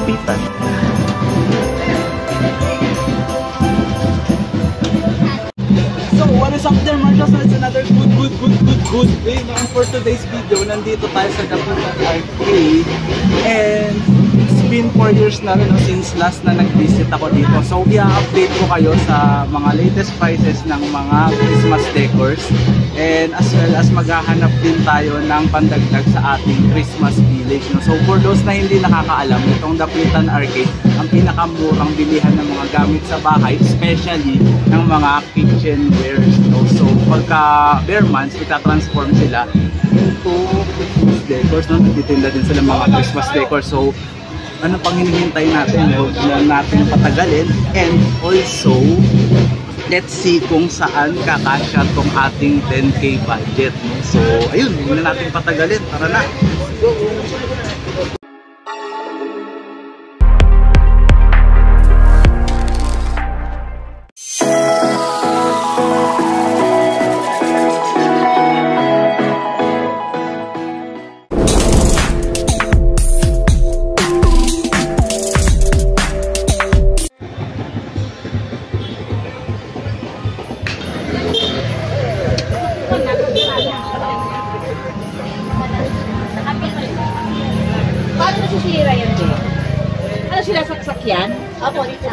lapitan. So, what is up there, Marshall? So, it's another good day. And for today's video, nandito tayo sa Dapitan Arcade. And it's been 4 years na rin since last na nag-visit ako dito. So, i-update ko kayo sa mga latest prices ng mga Christmas decors. And as well as maghahanap din tayo ng pandagdag sa ating Christmas village. No? So, for those na hindi nakakaalam, itong Dapitan Arcade, ang pinakamurang bilihan ng mga gamit sa bahay, especially ng mga kitchenwares. No? So, pagka bare months, ita-transform sila into Christmas decors. No? Nagtitinda din sila mga Christmas decors. So, ano pang hinihintay natin? Huwag lang natin patagalin. And also, let's see kung saan kakasya tong ating 10K budget. No? So, ayun, hindi na natin patagalin. Tara na! Let's go!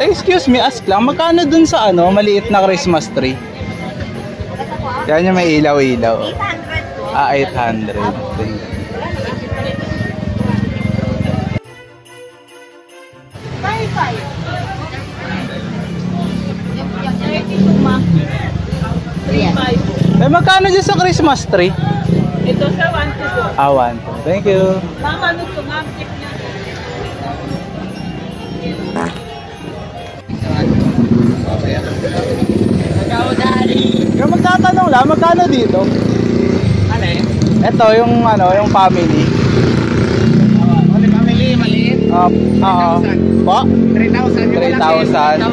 Excuse me, ask lang, magkano dun sa ano, maliit na Christmas tree? Yan yung may ilaw-ilaw. 800 po. 800. Thank you. 35. Eh, magkano dyan sa Christmas tree? Ito sa 1 po. 1. Thank you. Mama, ano ito, ma'am? Check niya. Yung magtatanong lang, magkano dito? Ano eh? Ito, yung ano, yung family. Ano family, maliit? Oo. Po? 3,000. 3,000.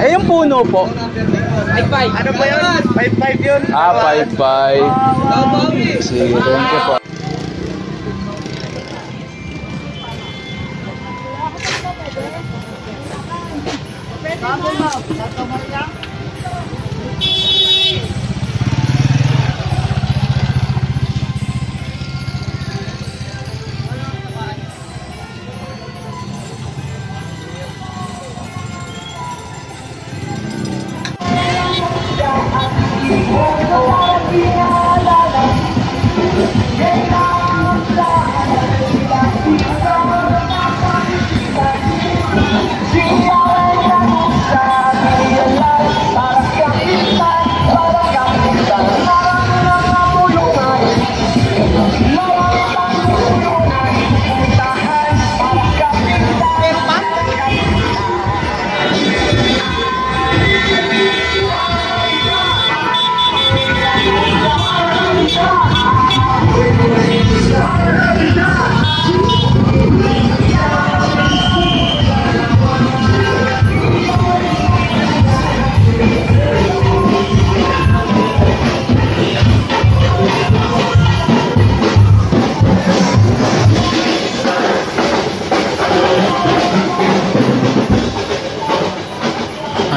Eh, yung puno po? 5,500. Ano po yun? 5,500 yun. 5,500. Sige, thank you po.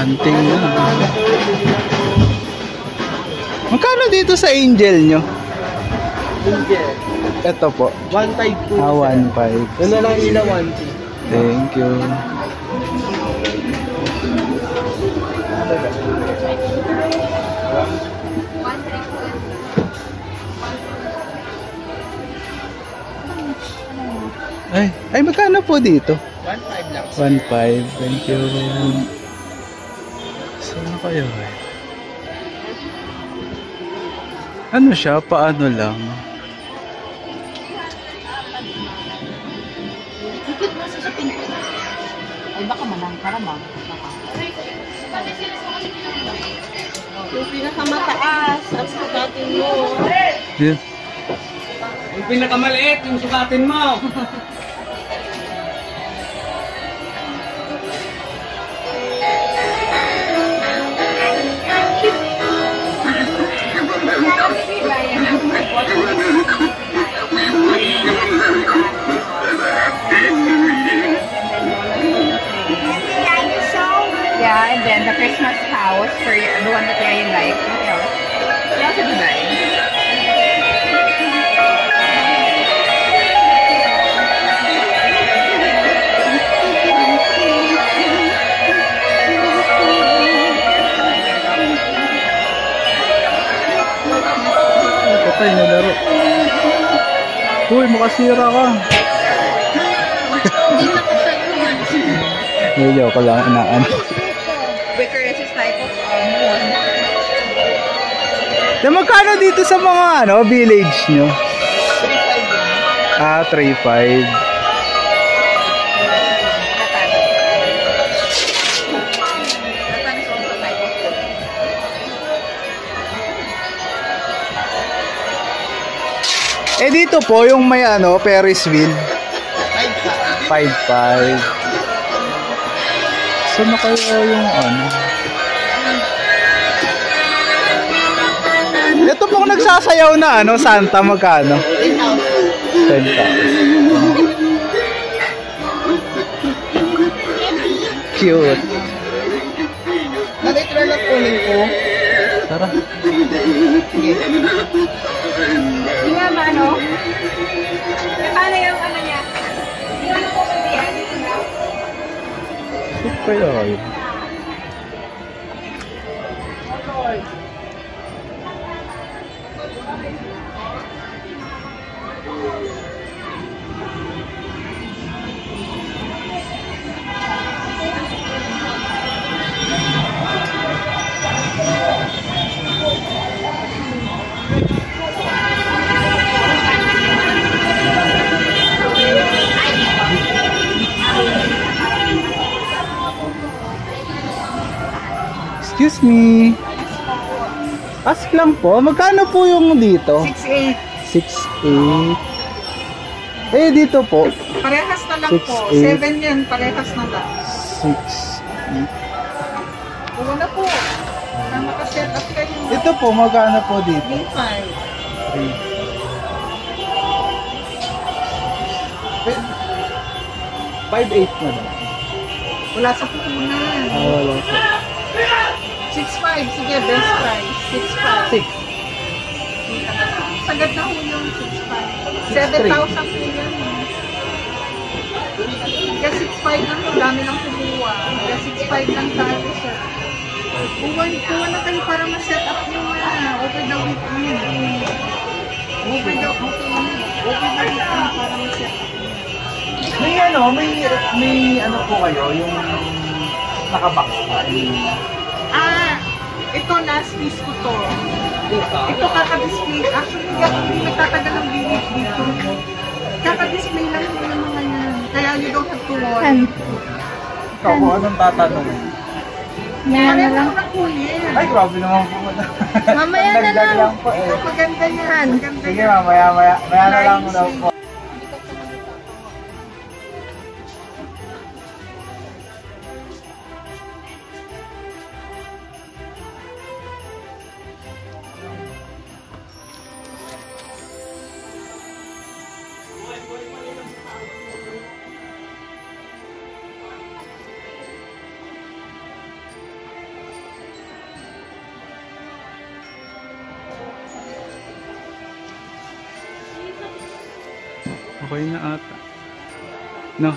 Hunting na. Magkano dito sa Angel nyo? Angel. Ito po. 1,500 po. 1,500. Yun na lang nila 1,200. Thank you. Ay, magkano po dito? 1,500 lang. 1,500. Thank you. Saan kayo eh? Ano siya? Paano lang? Ay, baka manang karamang. Yung pinakamataas, ang sukatin mo. Yeah. Yung pinakamaliit, yung sukatin mo. Christmas house for the one that I like. What else? What else did you buy? Patay na laro. Uy, makasira ka. Medyo ko lang inaan. Because it's type of wood. Na magkano dito sa mga village nyo? 3.5. Eh dito po yung may Ferris wheel. 5.5. Saan na kaya yung Ito pong nagsasayaw na Santa, magkano? 10,000. Cute. Nakitira lang kunin ko. Tara. Hindi nga ba, paano yung niya? Hindi ko yan. Cute kaya yun. Excuse me. Ask lang po, magkano po yung dito? 6.8. 6.8. Eh dito po. Parehas na lang 6, po. 8. 7 yan, parehas na lang. 6.8. Huwag na po. Na makaset up kayo. Ito po, magkano po dito? B5. 5.8 na lang. Wala sa pupunan. Wala po. 6.5. Sige, best price. 6.5. 6. Sagad na ho yung 6.5. 7,000 po yan. Kaya 6.5 lang po. Dami lang kumuha. Kaya 6.5 lang tayo, sir. Kuha na kayo para ma-set up nyo over the weekend. Over the weekend para ma-set up. May po kayo, yung nakabox pa. Ito last piece ko to. Ito kaka-display. Actually, hindi magtatagal ang village dito. Kaka-display lang po yung mga yan. Kaya you don't have to worry. Ikaw po, anong tatanong? Pareho lang ng kunin. Ay, grabe naman po. Mamaya na Nagdag lang. po eh. Ito maganda yan. Maganda Sige, yan. mamaya na lang daw po. Okay na ata. No.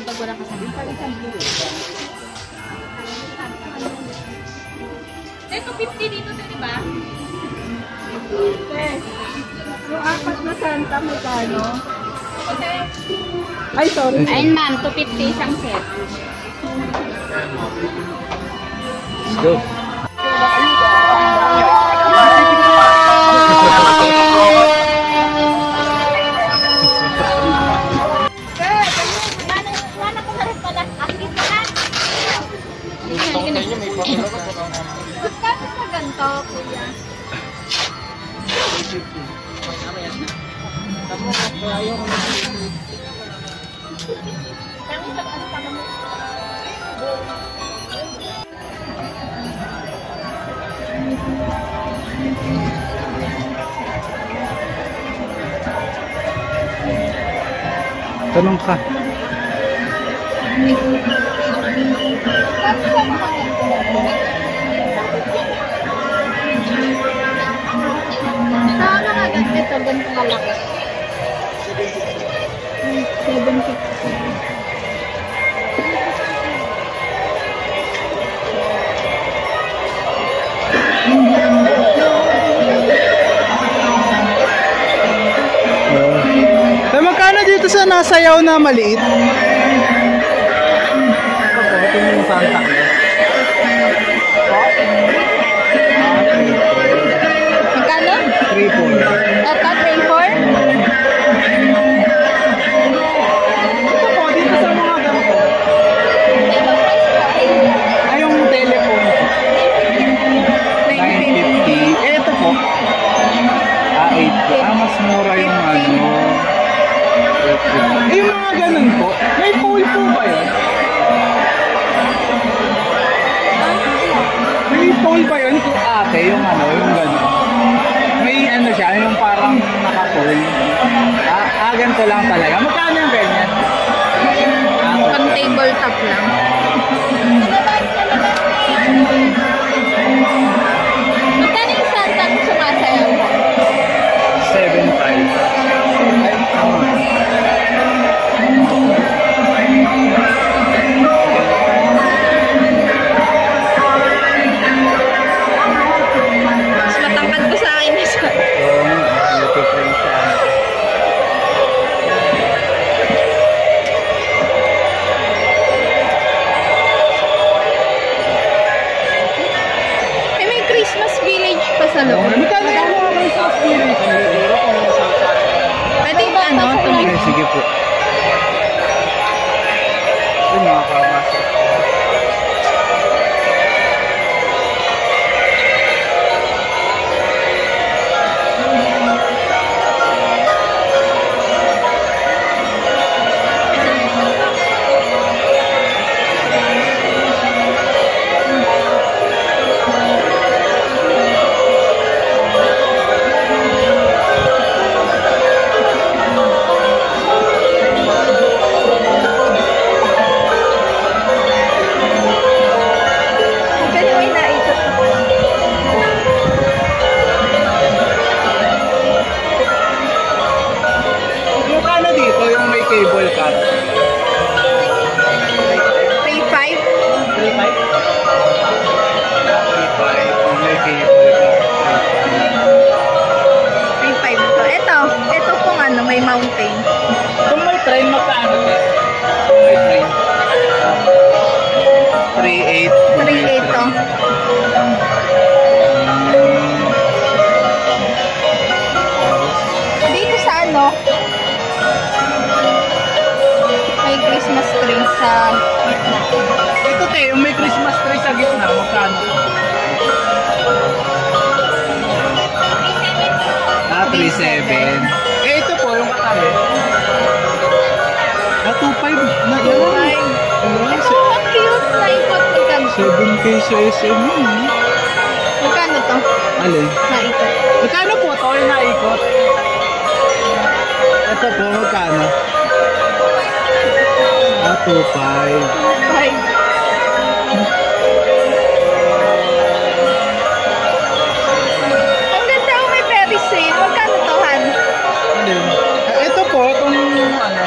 Pag wala ka sa ito 50 dito, di ba? Yung apat na Santa mo kano? Okay. Ay, sorry. Ayun ma'am, 250 isang set. Let's go. Wala ko na rin pala. Akit ka na. Magkano sa ganito, kuya? Tanong ka. Saan nga ganito? Ganito kalaki. 750. Magkano dito sa nasayaw na maliit? Ito yung Santa Claus. Magkano? 3-4. Ito, 3-4? Ito po, dito sa mga ganito. Ay, yung telephone po. 950. Eh, ito po. 8. Mas mura yung ano. Eh, yung mga ganun po. May pool po ba yun? May pool ba yun? Kung ate, yung ano, yung ganun. May ano siya, yung parang naka-pool. Ganito lang talaga. Magkano yung ganyan? Pang tabletop lang. Magkano yung Santa kung sumasayaw? 7.5. Mas matangkad ko sa akin isa. Eh, may Christmas village pa sa loob. Magkano yung mga Christmas village? Pwede ba ano? Tumingin. Sige po. Ay, mga kabasa. Cable car. 3.5? 3.5? 3.5? May cable car. 3.5 to. Ito pong ano, may mountain. Kung may train, magkano? Kung may train. 3.8. 3.8 to. Dito sa ano, may Christmas tree sa gitna. Ito te, yung may Christmas tree sa gitna, magkano? 3.7. Eh, ito po, yung katabi. 2.5 na yan. Ito, ang cute na ikot. Magkano? 7K sa SM yun. Magkano to? Alin? Naikot. Magkano po ito yung naikot? Ito po, magkano? 2.5. 5. Ang ganda ko may Ferris wheel. Magkano to, Han? Alin? Ito po, itong ano,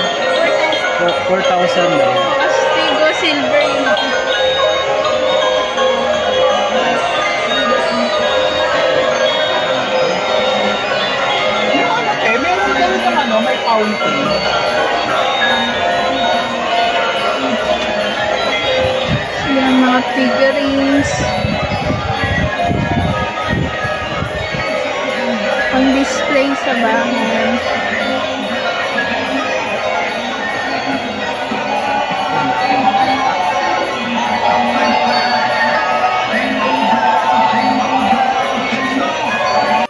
4,000 lang. Astigo silver yun. Meron din ng ano, may fountain. Yan, mga figurines. Pang display sa bahay.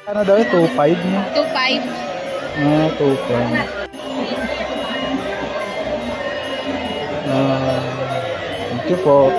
Ano daw, 2.5 niya? 2.5. 2.5. you po.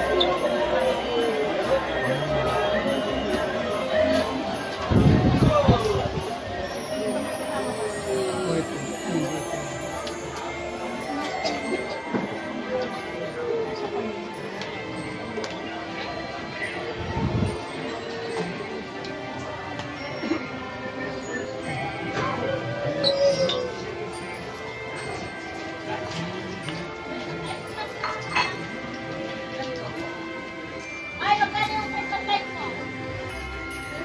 Ay, magkano yung first light mo?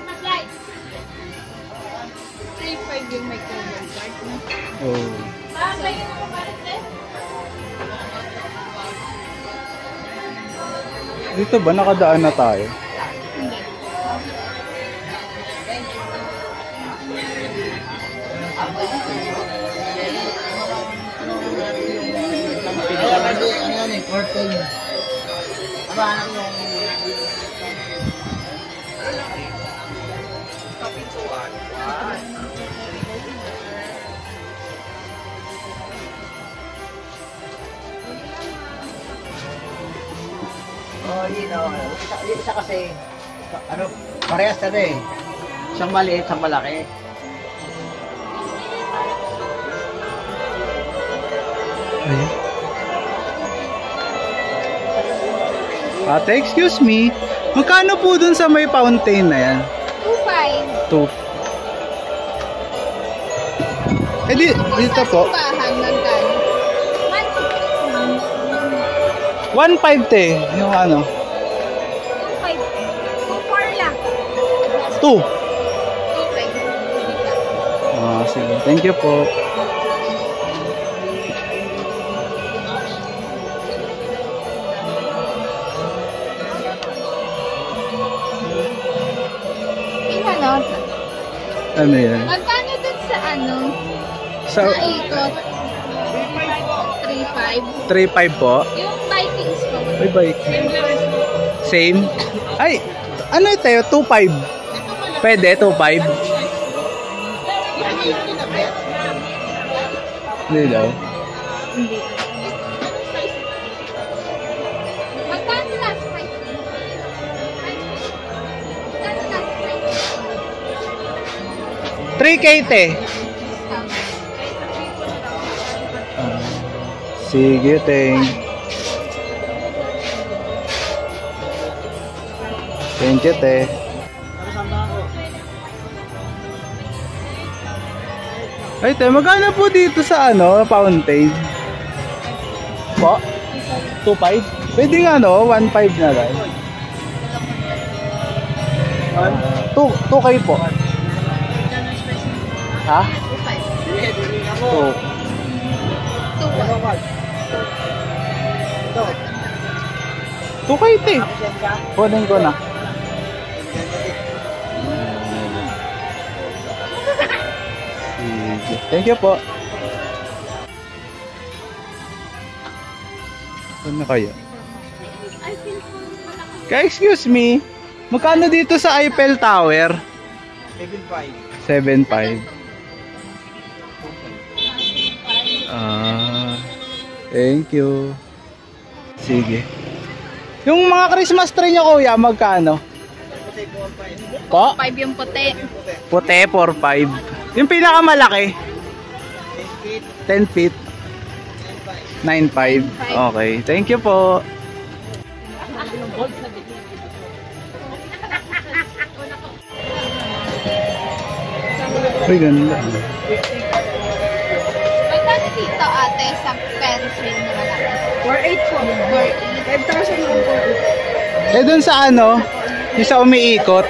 First light. 3.5 yung may cover card. Oh. Bagay yung mga palit. Dito ba nakadaan na tayo? Oh, yun o. Isa kasi, ano, parehas na eh. Isang maliit, isang malaki. Ayun. Ate, excuse me. Magkano po dun sa may fountain na yan? 2.5. 2. Dito po. Bahan ng kano. 1.5 te. Yung ano? 2.5. 2.4 lang. 2. 2.5. Ah, sige. Thank you po. Ano? Ano yan? Magkano dun sa ano? Sa Sa ikot? 3.5. 3.5 po. Yung Vikings po. May bike. Same? Ay, ano ito? 2.5. Pwede, 2.5. Hindi daw. Hindi. Magkano last price? Magkano last price? 3K te. Sige, thank you, te. Ay, te, magkano po dito sa ano, fountain? Po? 2.5? Pwede nga, no? 1.5 na lang. 2K po. Ha? 2. 2K, te. Kunin ko na. Sige. Thank you po. Ano kaya? Excuse me. Magkano dito sa Eiffel Tower? 7.5. 7.5. Ah. Thank you. Sige. Yung mga Christmas tree nyo, kuya, magkano? Ko? 5 yung puti. Puti, 4.5. Yung pinakamalaki? 10 feet. 9.5. Okay. Thank you po. Uy, ganda. Magkano dito ate sa pencil na malaki? 4.8 po. 5,000 lang po. Eh, dun sa ano? Yung sa umiikot.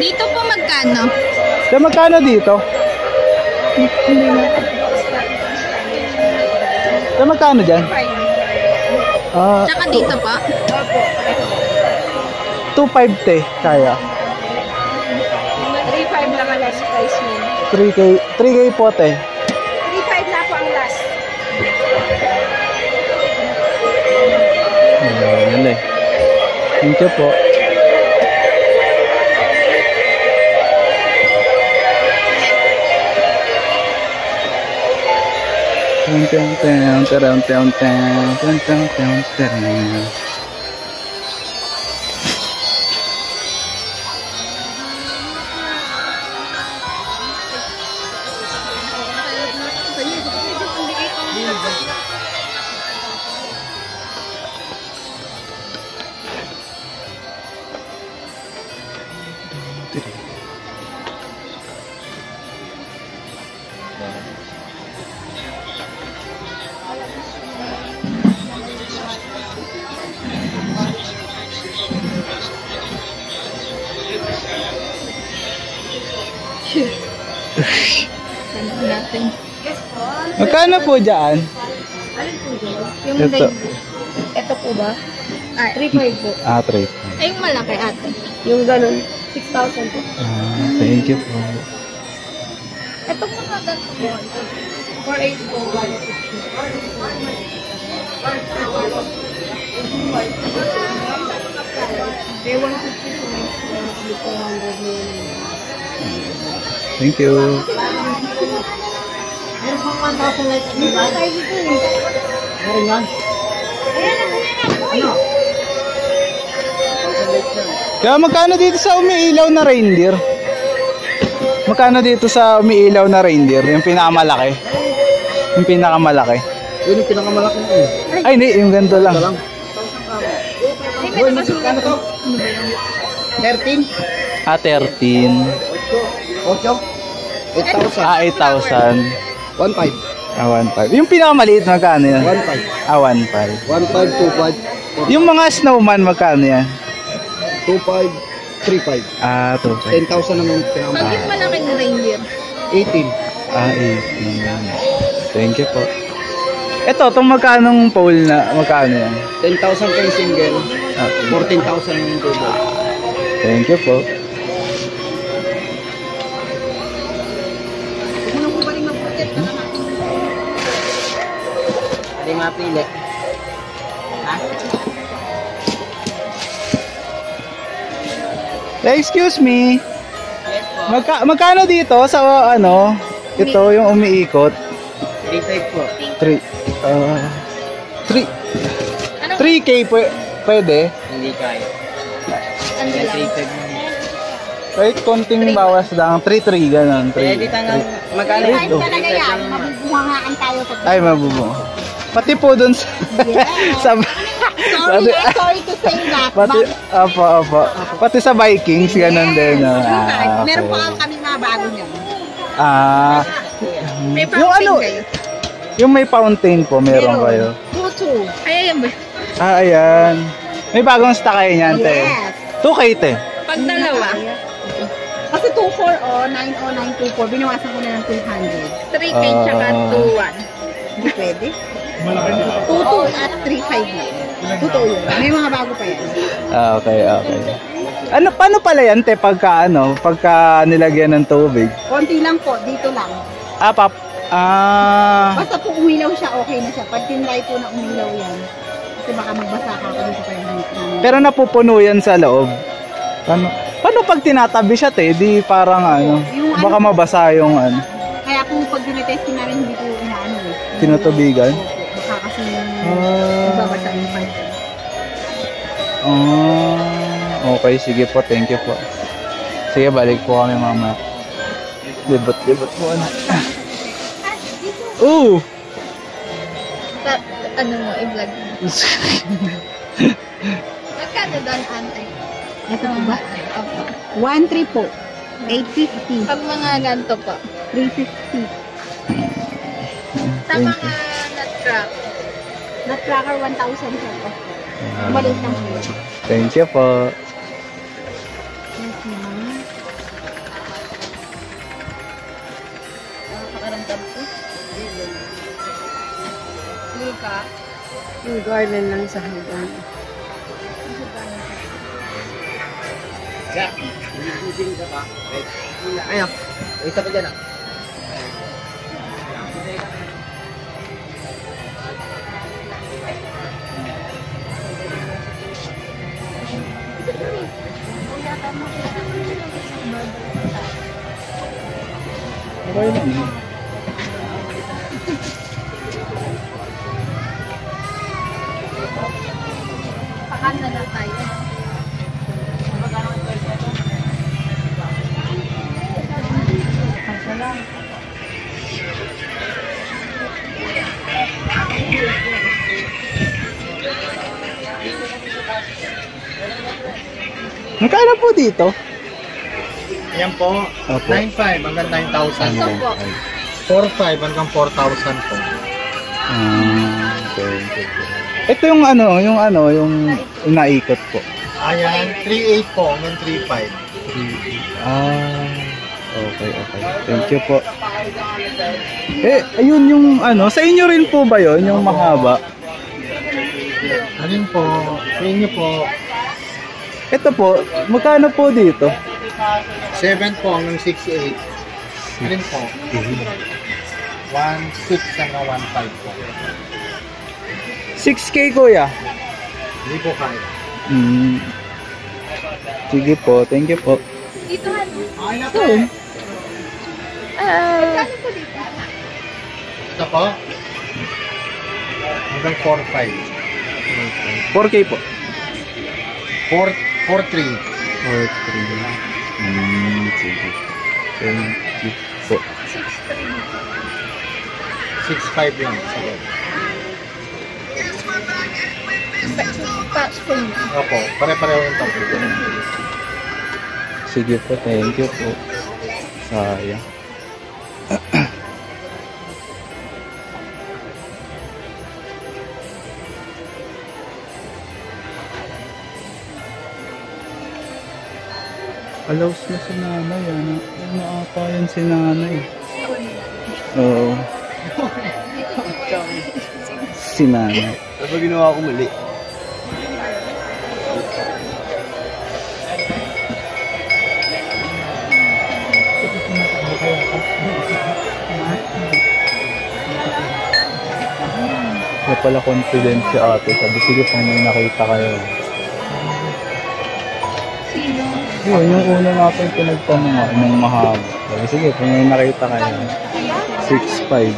Dito po magkano? So, magkano dito? So, magkano dyan? 5. Tsaka dito pa? 2.5 te. Kaya. 3.5 lang ang last price mo. 3K po te. 3.5 na po ang last. Dali. Thank you po. Natin. Magkano po dyan? Yung Ito. Ito po ba? 3.5 po. 3. Ay, yung malaki ate. Yung ganun. 6,000 po. Thank you po. Ito po na ganito po. 4.8 po. Day 150 po. Thank you. Meron yan. Kaya magkano dito sa umiilaw na reindeer? Magkano dito sa umiilaw na reindeer? Yung pinakamalaki? Yung pinakamalaki? Yun yung pinakamalaki mo eh. Ay, hindi. Yung ganito lang. Ito lang. Boy, ano to? 13? 13. 8? 8,000. 8,000. 1,500. 1,500. Yung pinakamaliit magkano yan? 1,500. 1,500. 1,500, 2,500, Yung mga snowman magkano yan? 2,500, 3,500. 2,500. 10,000 naman yung pinakamalaki. Bakit malaking reindeer? 18. 18. Thank you po. Ito, itong magkanong pole na, magkano yan? 10,000 kayo single. Okay. 14,000 yung double. Thank you po. Hindi mapili. Ha? Excuse me. Magkano dito sa ano? Ito yung umiikot. 3,500 po. 3K pwede? Hindi kaya. Ano lang? 3,500. Kahit konting bawas lang. 3-3 ganun. Kaya dito nga magkano Ay, ito? Talaga yan, mabubungangaan tayo pag Ay, mabubo. Pati po dun sa... sa sorry to say that. pati, opo. Pati sa Vikings, ganun din. Meron pa kami mga bago niya. May yung ano, kayo. yung may fountain po, meron kayo. Tutu. Ay, ayan ba? Ayan. May bagong stock kayo niyan, te. Yes. 2K, te. Pag dalawa, Kasi 24 o 90924, binawasan ko na ng 200. 3K tsaka 2,1. Hindi pwede. 22 at 35 na. Totoo yun. May mga bago pa yan. Okay. Ano, paano pala yan, te, pagka nilagyan ng tubig? Konti lang po, dito lang. Basta po umilaw siya, okay na siya. Pag tinry po na umilaw yan, kasi baka magbasa ka dito pa yung Pero napupuno yan sa loob. Paano pag tinatabi siya, te? Di parang Yung baka ano- mabasa yung Kaya po pag dinetesting namin, hindi po inaano eh. tinutubigan. Baka kasi Ah. magbabasa yung pipe. Okay, sige po. Thank you po. Sige, balik po kami mama. Libot po. Ano mo, i-vlog mo. Magkano doon, ante? Ito po ba? Opo. 1-3 po. 850. Pag mga ganito po. 350. Sa mga nut-crack. Nutcracker 1,000 po. Maliit lang po. Thank you po. Yes, ma'am. Pakaramdam ko. Luka. Yung garden lang sa hagdan. Ayan. Isa pa dyan ah. Okay lang. Magkano po dito? Ayan po, Opo. 9,500 hanggang 9,000 Ito po. po. 4,500 hanggang 4,000 po. Okay. Ito yung yung naikot po. Ayan, 3,800 po hanggang 3,500. Okay. Thank you po. Ayun yung sa inyo rin po ba yun, yung mahaba? Alin po, sa inyo po, Ito po, magkano po dito? 7 po hanggang 6,800. Alin po? 1,600 hanggang 1,500 po. 6K kuya. Hindi po kaya. Sige po, thank you po. Dito Ayun. Ito po, hanggang 4,500. 4K po. 4,300. 4,300. Sige. Thank you po. 6,500 lang. Sige. Opo, pare-pareho yung topic. Sige po, thank you po. Sayang. Alaws na si nanay, ano ata yan si nanay. Oo. Si nanay. Ano ginawa ko mali? Kaya pala confident si ate. Sabi, sige pang may nakita kayo. Sino? Yun, yung una natin pinagtanong ako ng mahaba. Sabi, sige pang may nakita kayo. 6'5".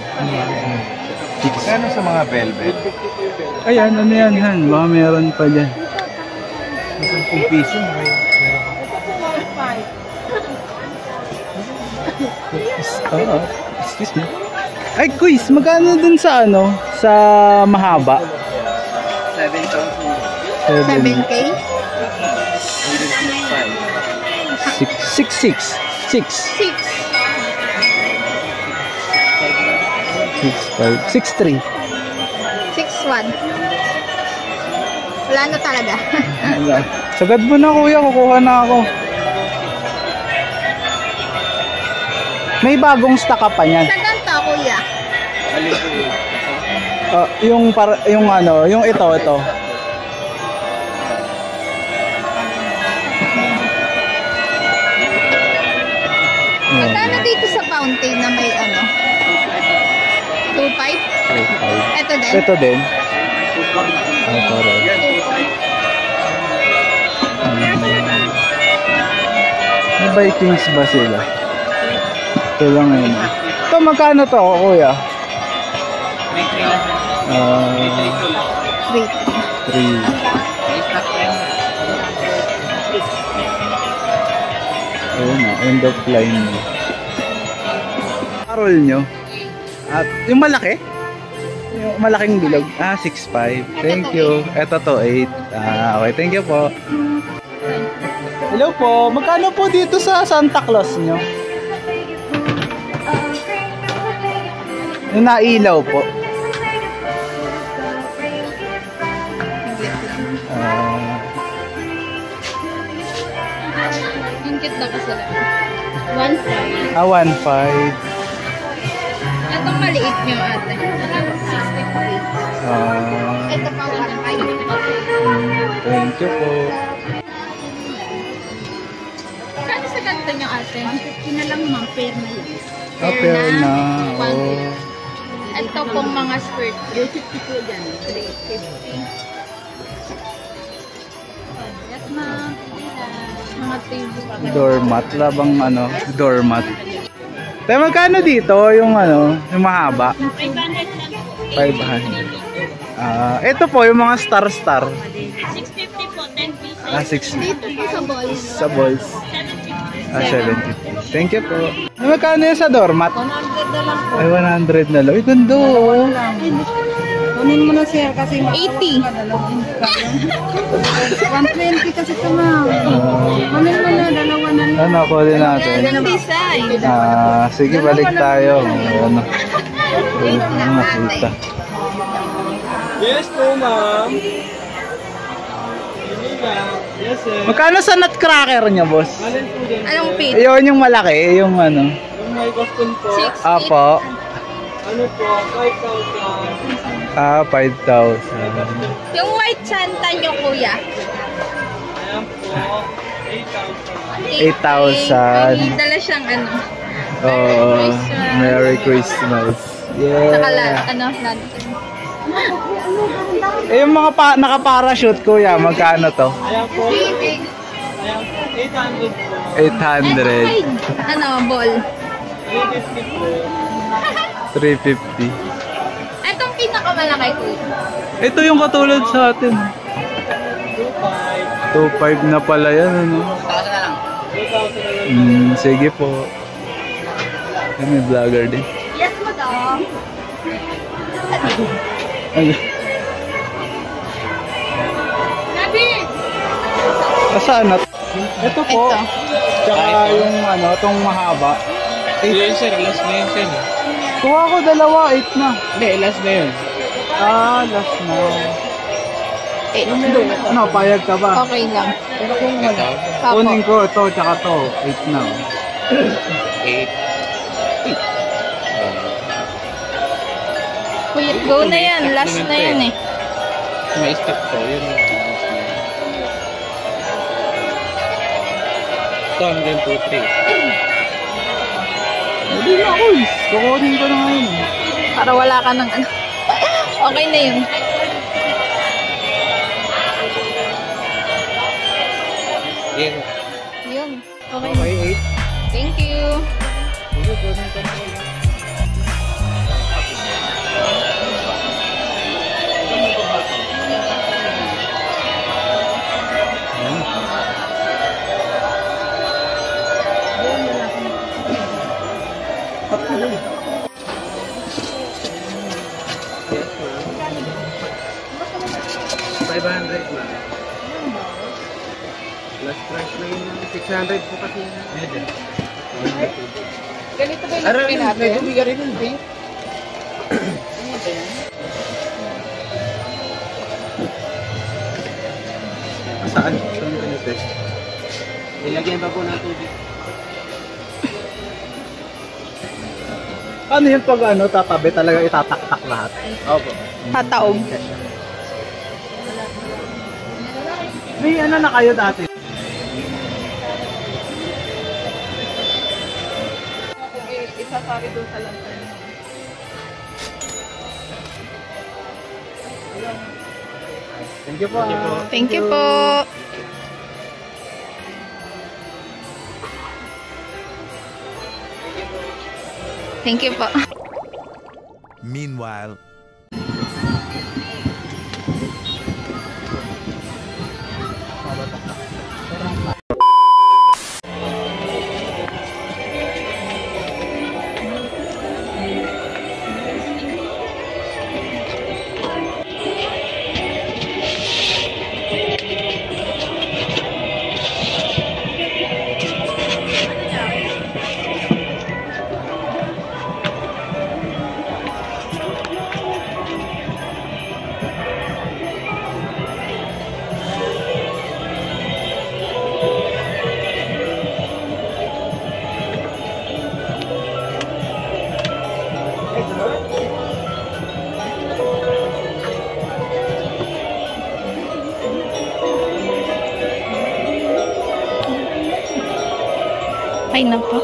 Kano sa mga velvet? Ayan, ano yan, Han? Baka meron pa dyan. 10 piso. Excuse me. Ay, quiz, magkano dun sa sa mahaba? 7K? 6'6". 6'5". 6'3". 6'1". Wala na talaga. Sagad mo na kuya, kukuha na ako. May bagong stock ka pa niyan. Sa ganito, kuya. Yung ito. Magkano dito sa fountain na may 2.5? Ito din? Ito din. Ito rin. May Vikings ba sila? Ito lang yun. Ito, magkano to, kuya? 3. Ayun na, end of line nyo. Roll nyo. At yung malaki? Yung malaking bilog. 6'5". Thank you. Ito to, 8. Okay, thank you po. Hello po. Magkano po dito sa Santa Claus nyo? Yung nailaw po. Yung cute na kasi lang. 1.5. 1.5. Itong maliit nyo ate. 6.50. Ito pa 1.5. Thank you po. Kano sa ganito nyo ate? 150 na lang ma'am, pair na lang. Pair na. Oh. Ito pong mga skirt. 50 po dyan. 350. Yes ma'am. Mga table. Doormat. Labang doormat. Tayo magkano dito yung yung mahaba? 500 lang. 500. Ito po yung mga star. 650 po, 10 pieces. 60. Dito po sa balls. Sa balls. 750. Thank you po. Magkano yung sa doormat? 100 na lang po. Ay, 100 na lang. Ay, ganda oh. Kunin mo na sir kasi 80. 120 kasi ito ma'am. Kunin mo na, dalawa na lang. Ano, kunin natin. Ang design. Sige, balik tayo. Ano? Makita. Yes po, ma'am. Yes, sir. Magkano sa nutcracker niya, boss? Alin po din? Anong pit? Ayun yung malaki, yung ano. Yung may Boston po. 6. Apo. Ano po? 5,000. 5,000. Yung white Santa nyo, kuya. Ayan po. 8,000. 8,000. May dala siyang ano. Oh, Christmas. Merry Christmas. Saka Yeah. lantern. Yung mga naka-parachute, kuya, magkano to? Ayan po. Ayan po. 800 po. 800. Ano, ball. 350 po. 350. Itong pinakamalaki, kuya. Ito yung katulad sa atin. 2,500. 2,500 na pala yan, ano? 2,000 na lang. Sige po. Ay, may vlogger din. Yes, madam. Ano? Nabi! Saan na? Ito po. Ito. Tsaka yung ano, itong mahaba. Yun, sir. Last na yun, sir. Kuha ko dalawa, 8 na. Hindi, last na yun. Last na. Ito. Ano, payag ka ba? Okay lang. Apo. Kunin ko ito, tsaka to. 8 na. 8. Kuya, go na yan. Last na yan eh. May stock to. Yun. Ito hanggang 2,300. Hindi na ako eh. Kukunin ko na ngayon. Para wala ka ng ano. Okay na yun. Yan. Yun. Okay. Okay, 8. Thank you. Last price na yun. 600 po kasi. Ganito ba yung pinapin? May bumigay rin yun, babe. Saan? Saan ka na-test? Ilagyan pa po ng tubig. Ano yung pag ano, tatabi talaga itataktak lahat? Opo. Pataog. May ano na kayo dati? Isasari doon sa lantern. Thank you po. Thank you po. Thank you po. Meanwhile, Ay, naku.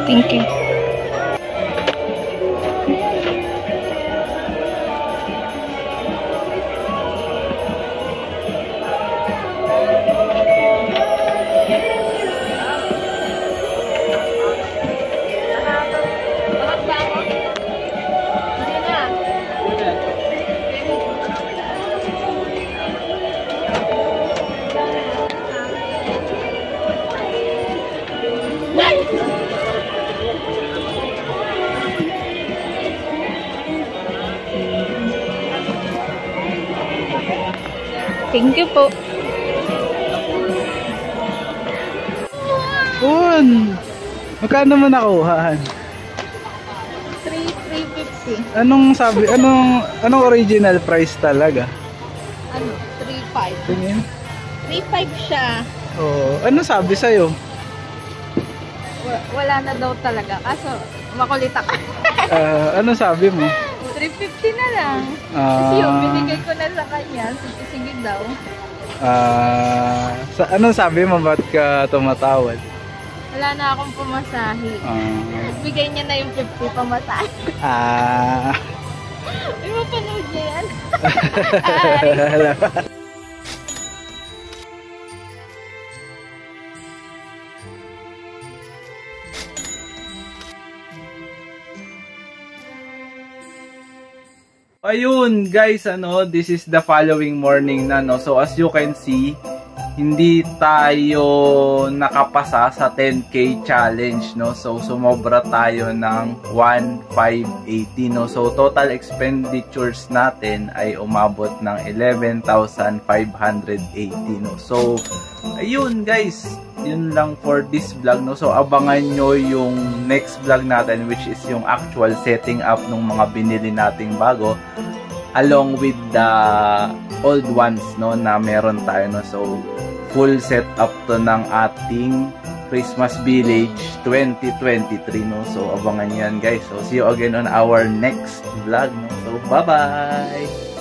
Thank you. Thank you po. Un! Magkano mo nakuha? 350. Anong sabi? Anong original price talaga? Ano? 3.5. Tingin? 3.5 siya. Oo. Ano sabi sa'yo? Wala na daw talaga. Kaso, makulit ako. Ano sabi mo? 350 na lang. Ah. Kasi yung binigay ko na sa kanya. Sige daw. Anong sabi mo? Ba't ka tumatawad? Wala na akong pumasahe. Bigay niya na yung 50 pamasahe. Ay, mapanood niya yan. Ayun guys, this is the following morning na, no. So as you can see, hindi tayo nakapasa sa 10K challenge, no. So sumobra tayo ng 1,580, no. So total expenditures natin ay umabot ng 11,580, no. So ayun guys, yun lang for this vlog, no. So abangan nyo yung next vlog natin, which is yung actual setting up ng mga binili nating bago along with the old ones, no, na meron tayo, no. So full setup to ng ating Christmas Village 2023, no. So abangan yan guys. So see you again on our next vlog, no. So bye bye.